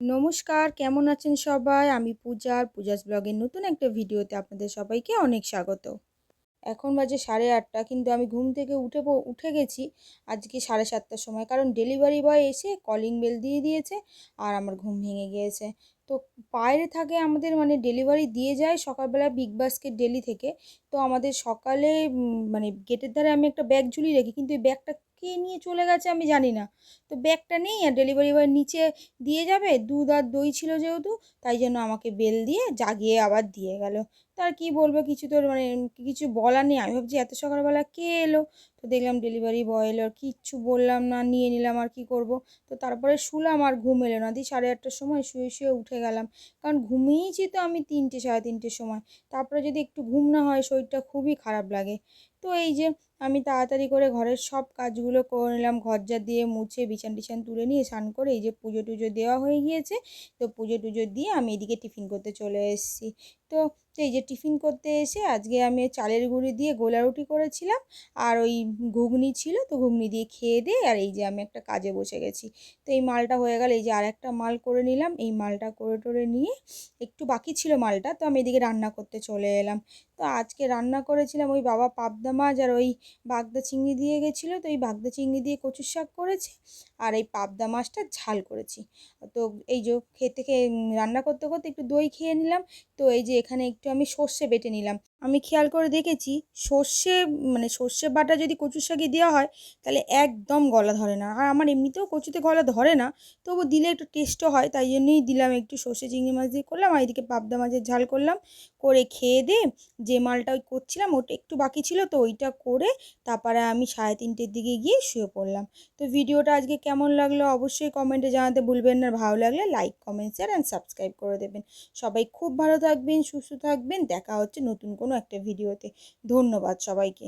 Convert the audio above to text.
নমস্কার, কেমন আছেন সবাই? আমি পূজাস ব্লগের নতুন একটা ভিডিওতে আপনাদের সবাইকে অনেক স্বাগত। এখন বাজে 8:30, কিন্তু আমি ঘুম থেকে উঠে গেছি আজকে 7:30টার সময়, কারণ ডেলিভারি বয় এসে কলিং বেল দিয়ে দিয়েছে আর আমার ঘুম ভেঙে গিয়েছে। তো বাইরে থাকে আমাদের, মানে ডেলিভারি দিয়ে যায় সকালবেলা বিগ বাস্কেট ডেলি থেকে। তো আমাদের সকালে মানে গেটের ধারে আমি একটা ব্যাগ ঝুলিয়ে রাখি, কিন্তু এই ব্যাগটা কে নিয়ে চলে গেছে আমি জানি না। তো ব্যাগটা নেই, আর ডেলিভারি বয় নিচে দিয়ে যাবে, দুধ আর দই ছিল যেহেতু, তাই জন্য আমাকে বেল দিয়ে জাগিয়ে আবার দিয়ে গেল। তার কি বলবো, কিছু তো মানে কিছু বলার নেই। আমি ভাবছি এত সকালবেলা কে এলো, তো দেখলাম ডেলিভারি বয় এলো, আর কিচ্ছু বললাম না, নিয়ে নিলাম, আর কি করব। তো তারপরে শুলাম, আর ঘুম এলো না, দিয়ে 8:30টার সময় শুয়ে শুয়ে উঠে গেলাম, কারণ ঘুমিয়েছি তো আমি 3টে 3:30টের সময়। তারপরে যদি একটু ঘুম না হয় শরীরটা খুবই খারাপ লাগে। তো এই যে আমি তাড়াতাড়ি করে ঘরের সব কাজগুলো করে নিলাম, ঘর ঝাড় দিয়ে মুছে বিছান টিছান তুলে নিয়ে স্নান করে এই যে পুজো টুজো দেওয়া হয়ে গিয়েছে। তো পুজো টুজো দিয়ে আমি এদিকে টিফিন করতে চলে এসেছি। তো তো এই যে টিফিন করতে এসে আজকে আমি চালের গুঁড়ি দিয়ে গোলা রুটি করেছিলাম, আর ওই ঘুগনি ছিল, তো ঘুগনি দিয়ে খেয়ে দিয়ে আর এই যে আমি একটা কাজে বসে গেছি। তো এই মালটা হয়ে গেল, এই যে আর একটা মাল করে নিলাম, এই মালটা করে টোরে নিয়ে একটু বাকি ছিল মালটা, তো আমি এদিকে রান্না করতে চলে এলাম। তো আজকে রান্না করেছিলাম ওই বাবা পাবদা মাছ আর ওই বাগদা চিংড়ি দিয়ে গেছিলো, তো এই বাগদা চিংড়ি দিয়ে কচুর শাক করেছি, আর এই পাবদা মাছটা ঝাল করেছি। তো এই যে রান্না করতে করতে একটু দই খেয়ে নিলাম। তো এই যে এখানে একটু আমি সর্ষে বেটে নিলাম। আমি খেয়াল করে দেখেছি, সর্ষে মানে সর্ষে বাটা যদি কচুর শাকে দেওয়া হয় তাহলে একদম গলা ধরে না, আর আমার এমনিতেও কচুতে গলা ধরে না, তবু দিলে একটু টেস্টও হয়, তাই জন্যই দিলাম। একটু সর্ষে চিংড়ি মাছ দিয়ে করলাম, আর এদিকে পাবদা মাছের ঝাল করলাম। করে খেয়ে দিয়ে যে মালটা ওই করছিলাম ওটা একটু বাকি ছিল, তো ওইটা করে তারপরে আমি 3:30টের দিকে গিয়ে শুয়ে পড়লাম। তো ভিডিওটা আজকে কেমন লাগলো অবশ্যই কমেন্টে জানাতে ভুলবেন না। ভালো লাগলে like, comment, share and subscribe করে দেবেন। সবাই খুব ভালো থাকবেন, সুস্থ থাকবেন। দেখা হচ্ছে নতুন কোনো একটা ভিডিওতে। ধন্যবাদ সবাইকে।